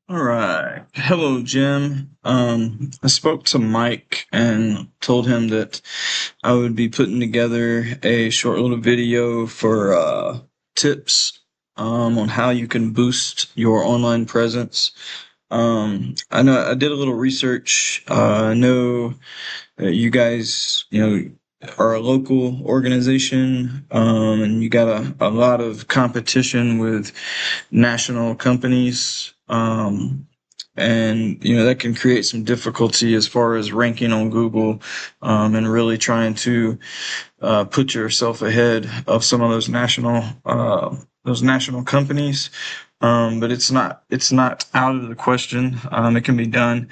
All right. Hello, Jim. I spoke to Mike and told him that I would be putting together a short little video for tips on how you can boost your online presence. I know I did a little research. I know you guys, are a local organization, and you got a lot of competition with national companies. And that can create some difficulty as far as ranking on Google, and really trying to put yourself ahead of some of those national companies. But it's not out of the question. It can be done.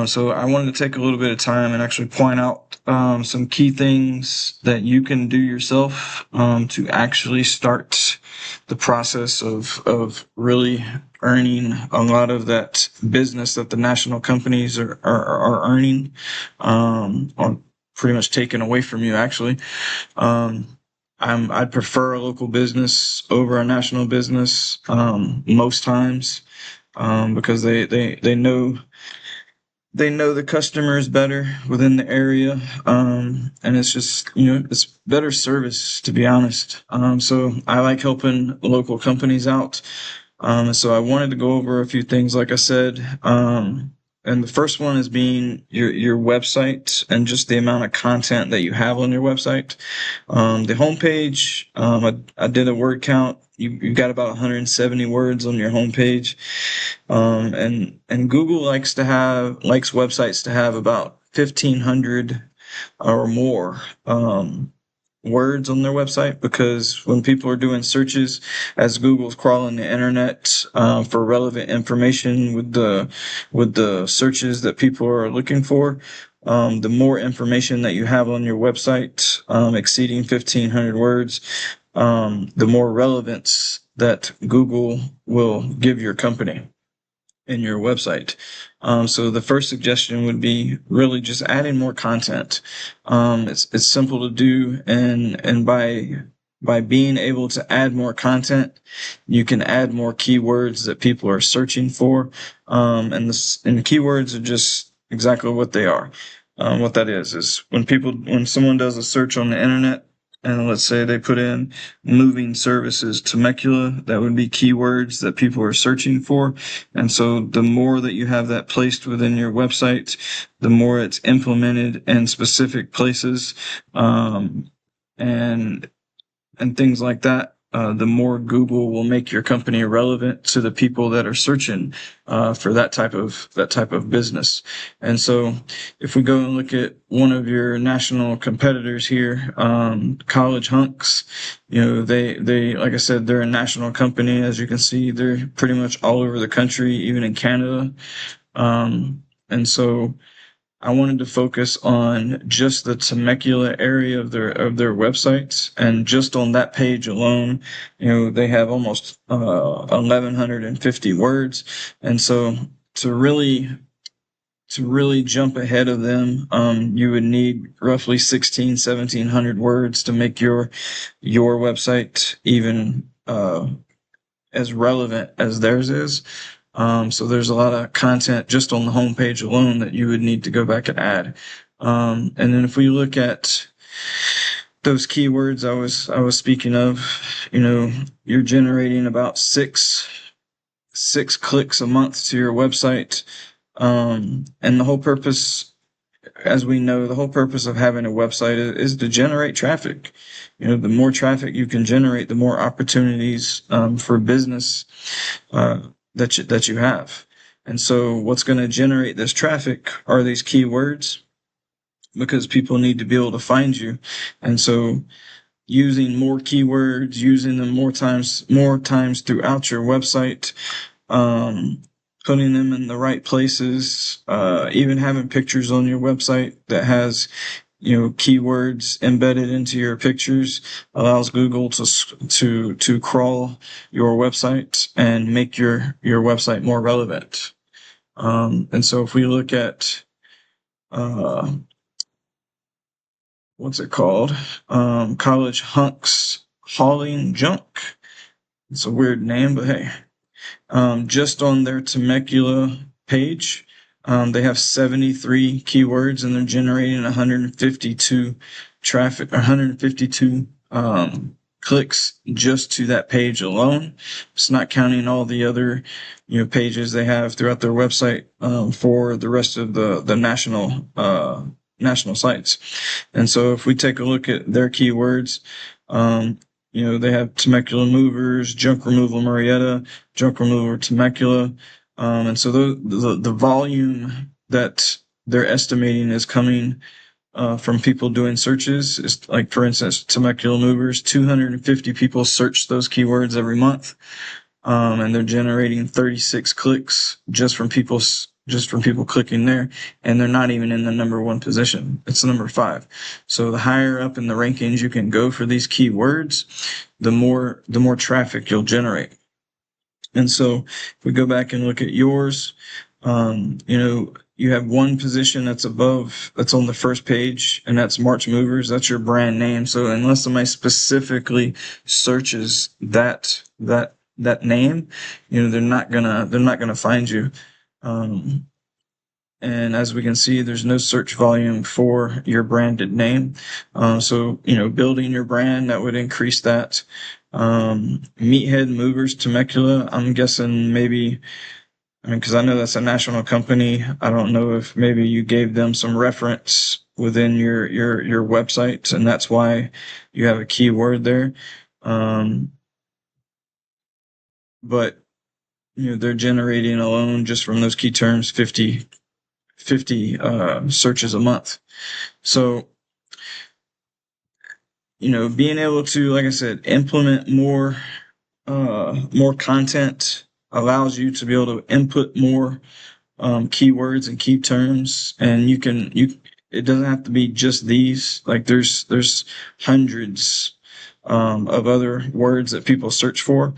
So I wanted to take a little bit of time and actually point out some key things that you can do yourself to actually start the process of really earning a lot of that business that the national companies are earning, or pretty much taken away from you, actually. Um, I'd prefer a local business over a national business, most times, because they know the customers better within the area, and it's just it's better service, to be honest. So I like helping local companies out. So I wanted to go over a few things, like I said. And the first one is being your website and just the amount of content that you have on your website. The homepage, I did a word count. You've got about 170 words on your homepage. And Google likes websites to have about 1,500 or more words on their website, because when people are doing searches, as Google's crawling the internet for relevant information with the searches that people are looking for, the more information that you have on your website, exceeding 1,500 words, the more relevance that Google will give your company in your website. So the first suggestion would be really just adding more content. It's simple to do, and by being able to add more content, you can add more keywords that people are searching for. And the keywords are just exactly what they are. What that is when someone does a search on the internet, and let's say they put in moving services Temecula, that would be keywords that people are searching for. And so the more that you have that placed within your website, the more it's implemented in specific places, and things like that, the more Google will make your company relevant to the people that are searching for that type of business. And so, if we go and look at one of your national competitors here, College Hunks, they like I said, they're a national company. As you can see, they're pretty much all over the country, even in Canada. And so I wanted to focus on just the Temecula area of their websites, and just on that page alone, they have almost 1,150 words. And so to really to really jump ahead of them, you would need roughly 1,700 words to make your website even as relevant as theirs is. So there's a lot of content just on the homepage alone that you would need to go back and add. And then if we look at those keywords I was speaking of, you're generating about six clicks a month to your website. And the whole purpose, as we know, the whole purpose of having a website is to generate traffic. The more traffic you can generate, the more opportunities for business that you have. And so what's going to generate this traffic are these keywords, because people need to be able to find you. And so using more keywords, using them more times throughout your website, putting them in the right places, even having pictures on your website that has keywords embedded into your pictures, allows Google to crawl your website and make your website more relevant. And so if we look at what's it called, College Hunks Hauling Junk. It's a weird name, but hey. Just on their Temecula page, they have 73 keywords and they're generating 152 clicks just to that page alone. It's not counting all the other, pages they have throughout their website, for the rest of the national sites. And so if we take a look at their keywords, they have Temecula movers, junk removal Marietta, junk removal Temecula. And so the volume that they're estimating is coming from people doing searches. Is like, for instance, Temecula movers, 250 people search those keywords every month. And they're generating 36 clicks just from people clicking there, and they're not even in the number 1 position. It's number 5. So the higher up in the rankings you can go for these keywords, the more traffic you'll generate. And so if we go back and look at yours, you have one position that's on the first page, and that's March Movers. That's your brand name. So unless somebody specifically searches that name, they're not gonna find you. And as we can see, there's no search volume for your branded name. So building your brand, that would increase that. Meathead Movers Temecula, I'm guessing maybe, because I know that's a national company. I don't know if maybe you gave them some reference within your website, and that's why you have a keyword there. But they're generating alone just from those key terms 50 searches a month. So being able to, like I said, implement more content allows you to be able to input more keywords and key terms, and it doesn't have to be just these. Like there's hundreds of other words that people search for,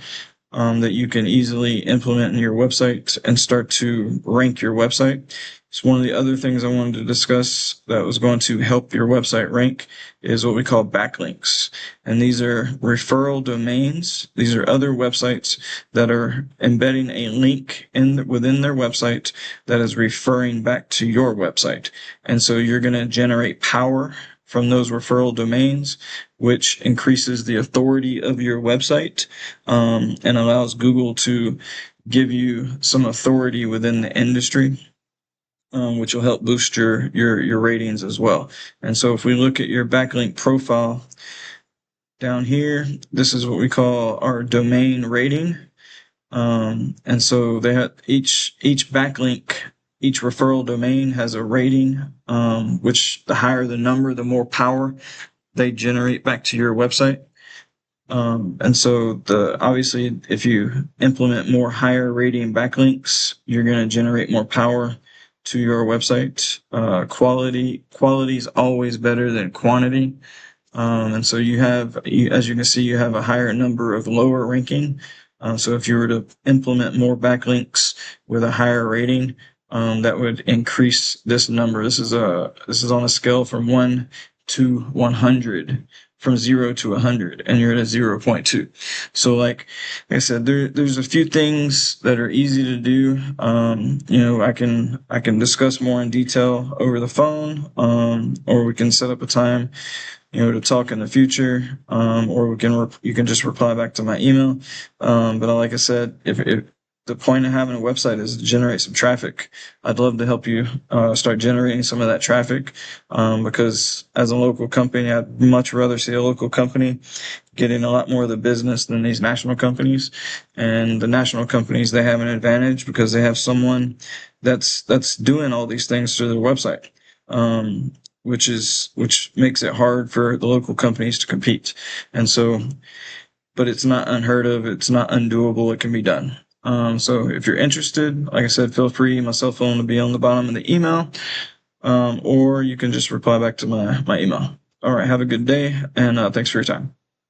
that you can easily implement in your website and start to rank your website. So one of the other things I wanted to discuss that was going to help your website rank is what we call backlinks. And these are referral domains. These are other websites that are embedding a link within their website that is referring back to your website. And so you're going to generate power from those referral domains, which increases the authority of your website, and allows Google to give you some authority within the industry, which will help boost your ratings as well. And so if we look at your backlink profile down here, this is what we call our domain rating. And so they have each backlink, each referral domain has a rating, which the higher the number, the more power they generate back to your website. And so obviously, if you implement more higher rating backlinks, you're going to generate more power to your website. Quality is always better than quantity. And so as you can see, you have a higher number of lower ranking. So if you were to implement more backlinks with a higher rating, that would increase this number. This is on a scale from 1 to 100, from 0 to 100, and you're at a 0.2. So like I said, there's a few things that are easy to do. I can discuss more in detail over the phone, or we can set up a time, to talk in the future, or you can just reply back to my email. But like I said, if the point of having a website is to generate some traffic, I'd love to help you start generating some of that traffic, because as a local company, I'd much rather see a local company getting a lot more of the business than these national companies. And the national companies, they have an advantage because they have someone that's doing all these things through their website, which makes it hard for the local companies to compete. And so, but it's not unheard of. It's not undoable. It can be done. So if you're interested, like I said, feel free. My cell phone will be on the bottom of the email, or you can just reply back to my email. All right. Have a good day, and thanks for your time.